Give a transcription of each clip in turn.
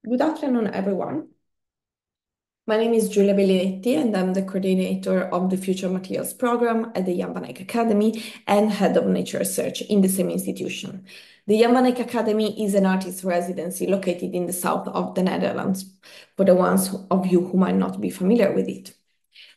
Good afternoon, everyone. My name is Giulia Bellinetti, and I'm the coordinator of the Future Materials Program at the Jan van Eyck Academy and head of nature research in the same institution. The Jan van Eyck Academy is an artist residency located in the south of the Netherlands, for the ones of you who might not be familiar with it.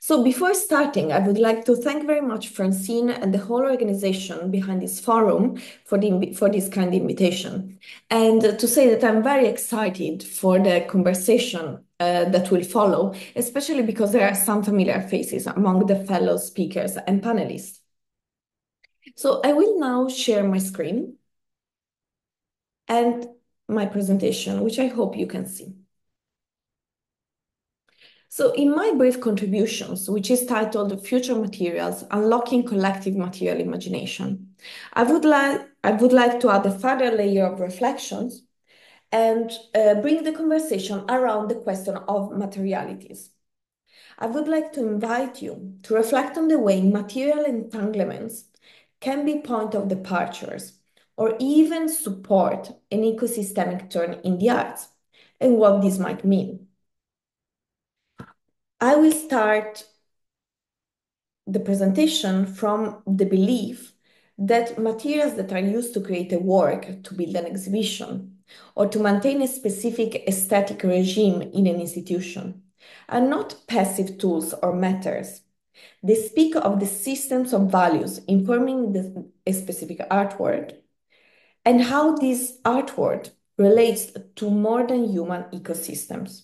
So before starting, I would like to thank very much Francine and the whole organization behind this forum for this kind invitation. And to say that I'm very excited for the conversation that will follow, especially because there are some familiar faces among the fellow speakers and panelists. So I will now share my screen and my presentation, which I hope you can see. So in my brief contributions, which is titled Future Materials, Unlocking Collective Material Imagination, I would like to add a further layer of reflections and bring the conversation around the question of materialities. I would like to invite you to reflect on the way material entanglements can be point of departures or even support an ecosystemic turn in the arts and what this might mean. I will start the presentation from the belief that materials that are used to create a work, to build an exhibition, or to maintain a specific aesthetic regime in an institution are not passive tools or matters. They speak of the systems of values informing a specific artwork and how this artwork relates to more than human ecosystems.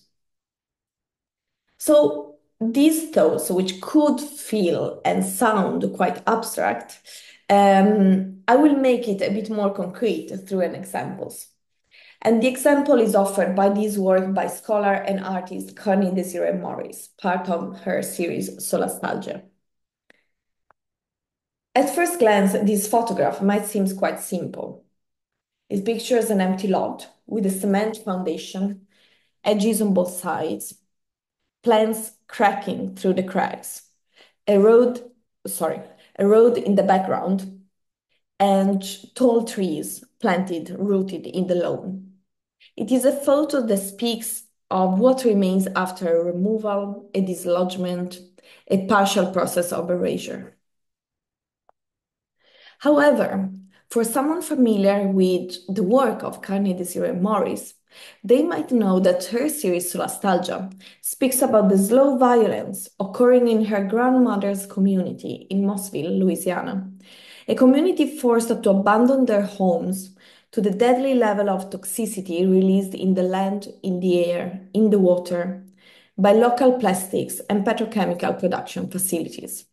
So these thoughts, which could feel and sound quite abstract, I will make it a bit more concrete through an examples. And the example is offered by this work by scholar and artist Connie Desiree Morris, part of her series Solastalgia. At first glance, this photograph might seem quite simple. It pictures an empty lot with a cement foundation, edges on both sides, plants cracking through the cracks, a road in the background, and tall trees planted, rooted in the lawn. It is a photo that speaks of what remains after a removal, a dislodgement, a partial process of erasure. However, for someone familiar with the work of Connie Desiree Morris, they might know that her series Solastalgia speaks about the slow violence occurring in her grandmother's community in Mossville, Louisiana, a community forced to abandon their homes to the deadly level of toxicity released in the land, in the air, in the water, by local plastics and petrochemical production facilities.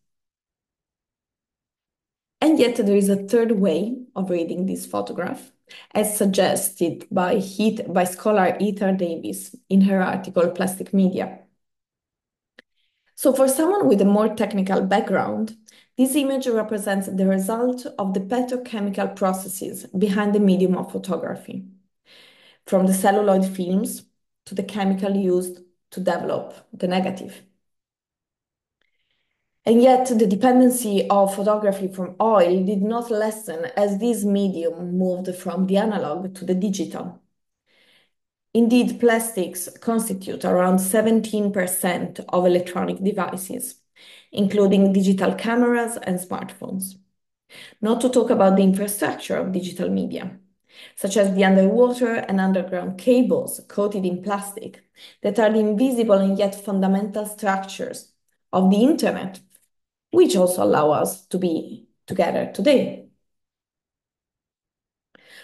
And yet there is a third way of reading this photograph, as suggested by scholar Heather Davis in her article Plastic Media. So for someone with a more technical background, this image represents the result of the petrochemical processes behind the medium of photography, from the celluloid films to the chemical used to develop the negative. And yet the dependency of photography from oil did not lessen as this medium moved from the analog to the digital. Indeed, plastics constitute around 17% of electronic devices, including digital cameras and smartphones. Not to talk about the infrastructure of digital media, such as the underwater and underground cables coated in plastic that are the invisible and yet fundamental structures of the internet, which also allow us to be together today.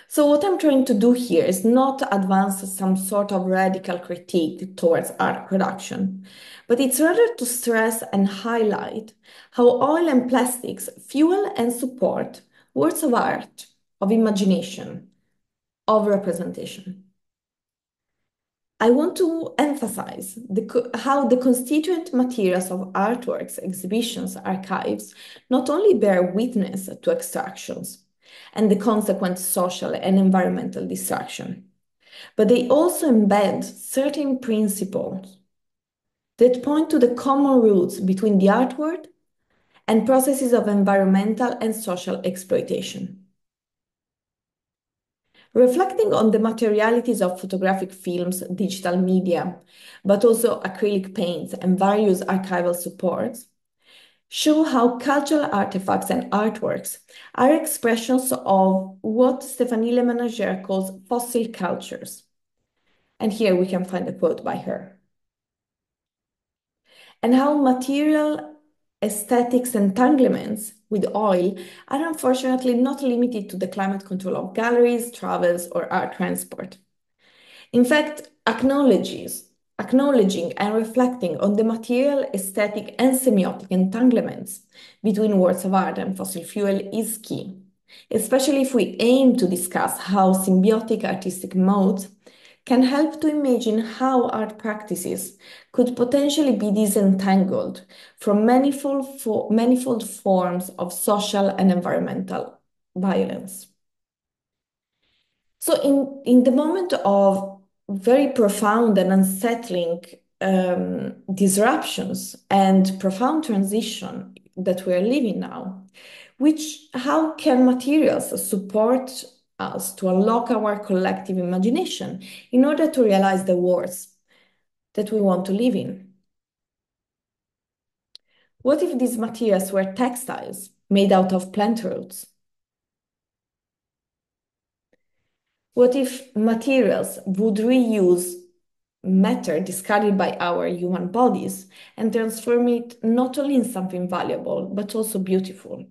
So what I'm trying to do here is not advance some sort of radical critique towards art production, but it's rather to stress and highlight how oil and plastics fuel and support works of art, of imagination, of representation. I want to emphasize how the constituent materials of artworks, exhibitions, archives not only bear witness to extractions and the consequent social and environmental destruction, but they also embed certain principles that point to the common roots between the artwork and processes of environmental and social exploitation. reflecting on the materialities of photographic films, digital media, but also acrylic paints and various archival supports, show how cultural artifacts and artworks are expressions of what Stéphanie Le Ménager calls fossil cultures. And here we can find a quote by her. And how material aesthetics entanglements with oil are unfortunately not limited to the climate control of galleries, travels, or art transport. In fact, acknowledging and reflecting on the material, aesthetic, and semiotic entanglements between works of art and fossil fuel is key, especially if we aim to discuss how symbiotic artistic modes can help to imagine how art practices could potentially be disentangled from manifold forms of social and environmental violence. So in the moment of very profound and unsettling disruptions and profound transition that we are living now, how can materials support us to unlock our collective imagination in order to realize the worlds that we want to live in? What if these materials were textiles made out of plant roots? What if materials would reuse matter discarded by our human bodies and transform it not only in something valuable, but also beautiful?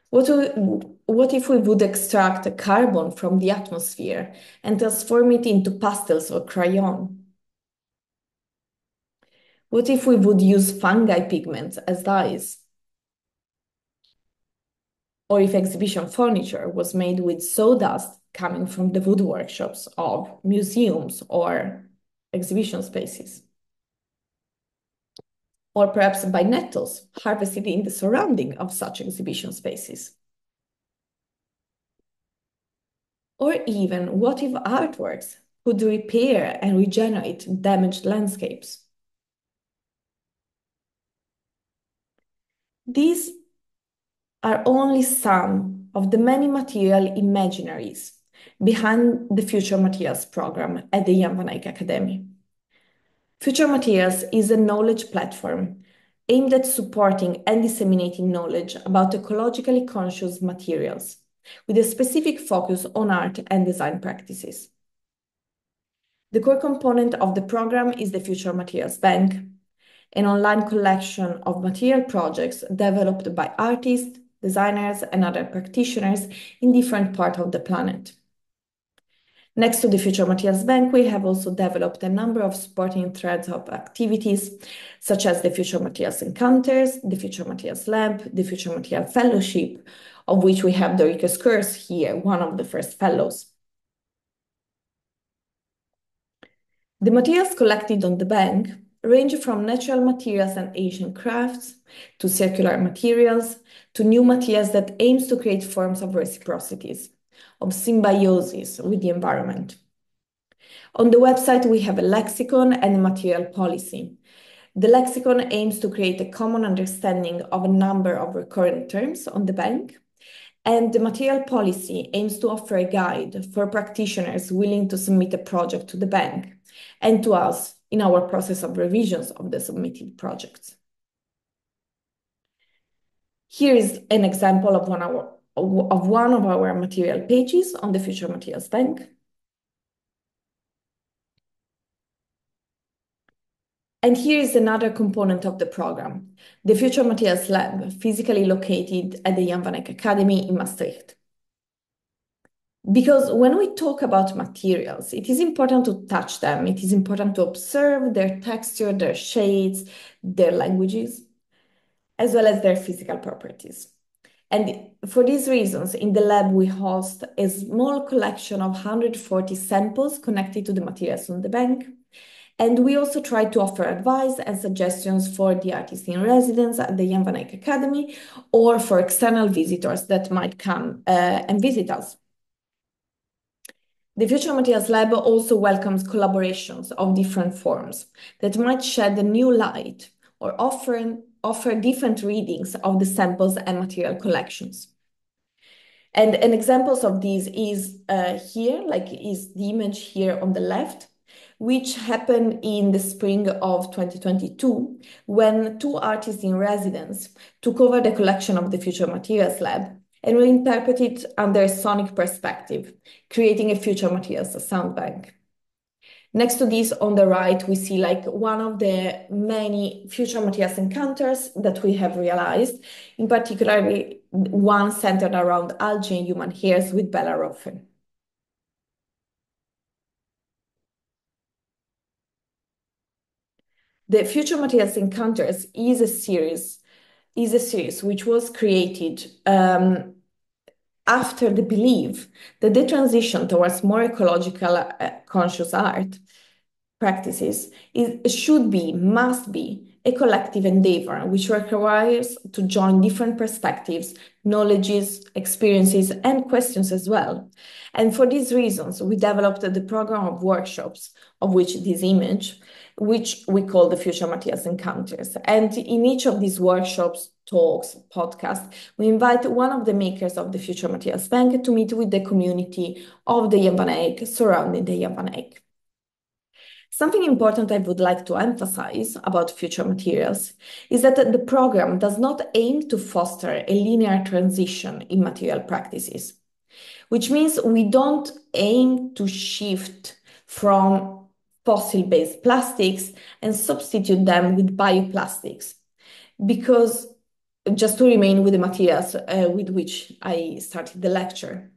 What if we would extract carbon from the atmosphere and transform it into pastels or crayon? What if we would use fungi pigments as dyes? Or if exhibition furniture was made with sawdust coming from the wood workshops of museums or exhibition spaces? Or perhaps by nettles harvested in the surrounding of such exhibition spaces? Or even, what if artworks could repair and regenerate damaged landscapes? These are only some of the many material imaginaries behind the Future Materials program at the Jan van Eyck Academy. Future Materials is a knowledge platform aimed at supporting and disseminating knowledge about ecologically conscious materials, with a specific focus on art and design practices. The core component of the program is the Future Materials Bank, an online collection of material projects developed by artists, designers, and other practitioners in different parts of the planet. Next to the Future Materials Bank, we have also developed a number of supporting threads of activities, such as the Future Materials Encounters, the Future Materials Lab, the Future Materials Fellowship, of which we have Dorike Skurs here, one of the first fellows. The materials collected on the bank range from natural materials and ancient crafts, to circular materials, to new materials that aims to create forms of reciprocities, of symbiosis with the environment. On the website, we have a lexicon and a material policy. The lexicon aims to create a common understanding of a number of recurrent terms on the bank, and the material policy aims to offer a guide for practitioners willing to submit a project to the bank and to us in our process of revisions of the submitted projects. Here is an example of one of our material pages on the Future Materials Bank. And here is another component of the program, the Future Materials Lab, physically located at the Jan van Eyck Academy in Maastricht. Because when we talk about materials, it is important to touch them. It is important to observe their texture, their shades, their languages, as well as their physical properties. And for these reasons, in the lab, we host a small collection of 140 samples connected to the materials on the bank. And we also try to offer advice and suggestions for the artists in residence at the Jan van Eyck Academy, or for external visitors that might come and visit us. The Future Materials Lab also welcomes collaborations of different forms that might shed a new light or offer different readings of the samples and material collections. And an examples of these is here, like is the image here on the left, which happened in the spring of 2022, when two artists in residence took over the collection of the Future Materials Lab and reinterpreted it under a sonic perspective, creating a future materials sound bank. Next to this, on the right, we see like one of the many future materials encounters that we have realized, in particular, one centered around algae and human hairs with Bella Roffen. The Future Materials Encounters is a series which was created after the belief that the transition towards more ecological conscious art practices must be a collective endeavor, which requires to join different perspectives, knowledges, experiences, and questions as well. And for these reasons, we developed the program of workshops, of which this image, which we call the Future Materials Encounters. And in each of these workshops, talks, podcasts, we invite one of the makers of the Future Materials Bank to meet with the community of the Jan van Eyck surrounding the Jan van Eyck. Something important I would like to emphasize about future materials is that the program does not aim to foster a linear transition in material practices, which means we don't aim to shift from fossil-based plastics and substitute them with bioplastics, because just to remain with the materials with which I started the lecture.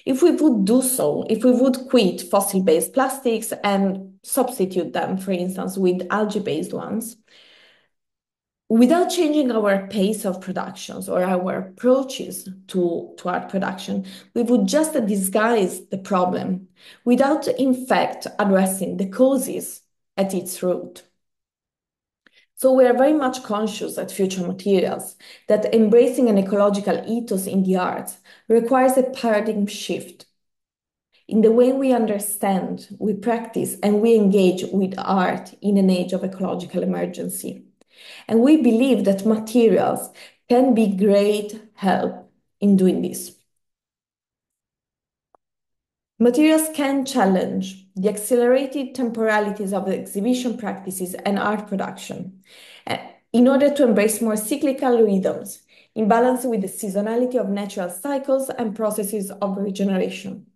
If we would do so, if we would quit fossil-based plastics and substitute them, for instance, with algae-based ones, without changing our pace of productions or our approaches to art production, we would just disguise the problem without, in fact, addressing the causes at its root. So we are very much conscious at Future Materials that embracing an ecological ethos in the arts requires a paradigm shift in the way we understand, we practice, and we engage with art in an age of ecological emergency. And we believe that materials can be great help in doing this. Materials can challenge the accelerated temporalities of the exhibition practices and art production in order to embrace more cyclical rhythms in balance with the seasonality of natural cycles and processes of regeneration.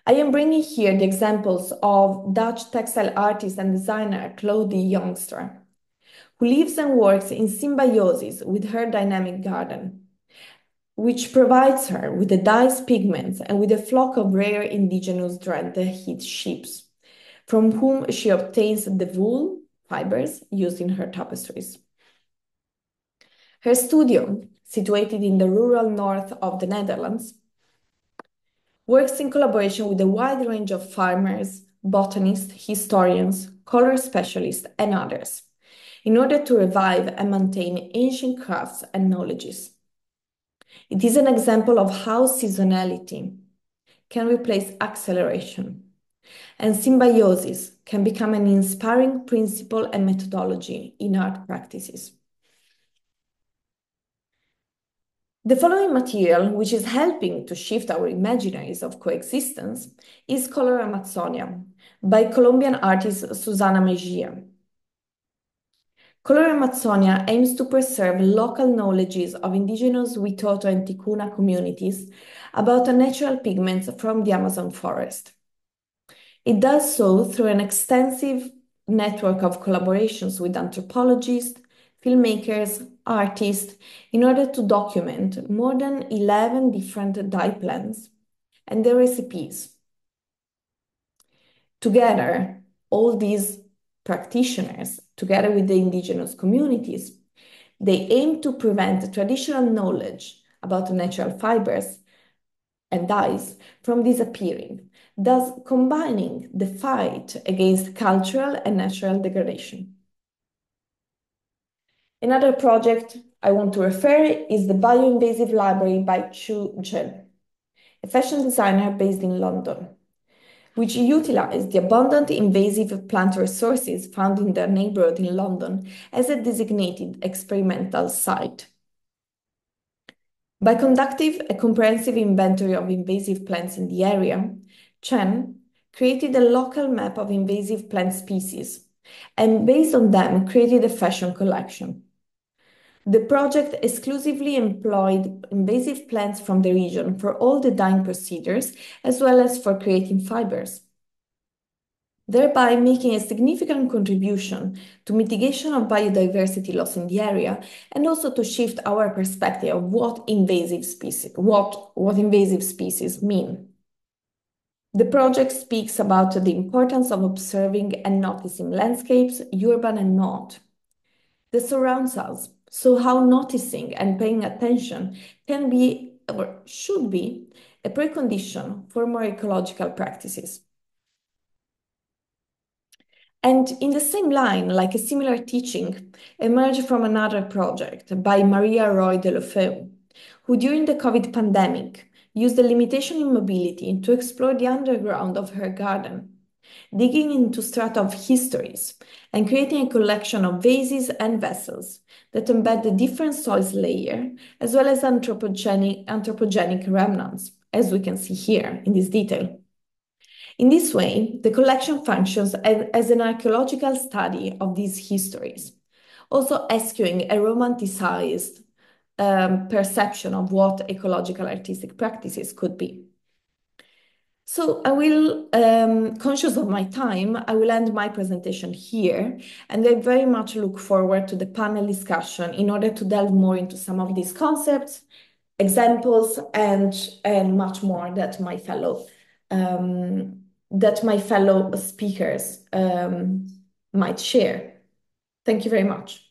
I am bringing here the examples of Dutch textile artist and designer Claudie Youngster, who lives and works in symbiosis with her dynamic garden, which provides her with the dyes, pigments, and with a flock of rare indigenous dread sheep, from whom she obtains the wool fibers used in her tapestries. Her studio, situated in the rural north of the Netherlands, works in collaboration with a wide range of farmers, botanists, historians, color specialists, and others, in order to revive and maintain ancient crafts and knowledges. It is an example of how seasonality can replace acceleration, and symbiosis can become an inspiring principle and methodology in art practices. The following material, which is helping to shift our imaginaries of coexistence, is Color Amazonia by Colombian artist Susana Mejia. Color Amazonia aims to preserve local knowledges of indigenous Witoto and Ticuna communities about the natural pigments from the Amazon forest. It does so through an extensive network of collaborations with anthropologists, filmmakers, artists, in order to document more than 11 different dye plants and their recipes. Together, all these practitioners, together with the indigenous communities, they aim to prevent traditional knowledge about natural fibers and dyes from disappearing, thus combining the fight against cultural and natural degradation. Another project I want to refer is the Bioinvasive Library by Chu Chen, a fashion designer based in London, which utilized the abundant invasive plant resources found in their neighborhood in London as a designated experimental site. By conducting a comprehensive inventory of invasive plants in the area, Chen created a local map of invasive plant species and based on them created a fashion collection. The project exclusively employed invasive plants from the region for all the dyeing procedures as well as for creating fibers, thereby making a significant contribution to mitigation of biodiversity loss in the area and also to shift our perspective of what invasive species mean. The project speaks about the importance of observing and noticing landscapes, urban and not, that surrounds us. So how noticing and paying attention can be or should be a precondition for more ecological practices. And in the same line, like a similar teaching emerged from another project by Maria Roy de Lefeu, who during the COVID pandemic used the limitation in mobility to explore the underground of her garden, digging into strata of histories and creating a collection of vases and vessels that embed the different soils layer as well as anthropogenic remnants, as we can see here in this detail. In this way, the collection functions as an archaeological study of these histories, also eschewing a romanticized perception of what ecological artistic practices could be. So I will, conscious of my time, I will end my presentation here, and I very much look forward to the panel discussion in order to delve more into some of these concepts, examples, and much more that my fellow speakers might share. Thank you very much.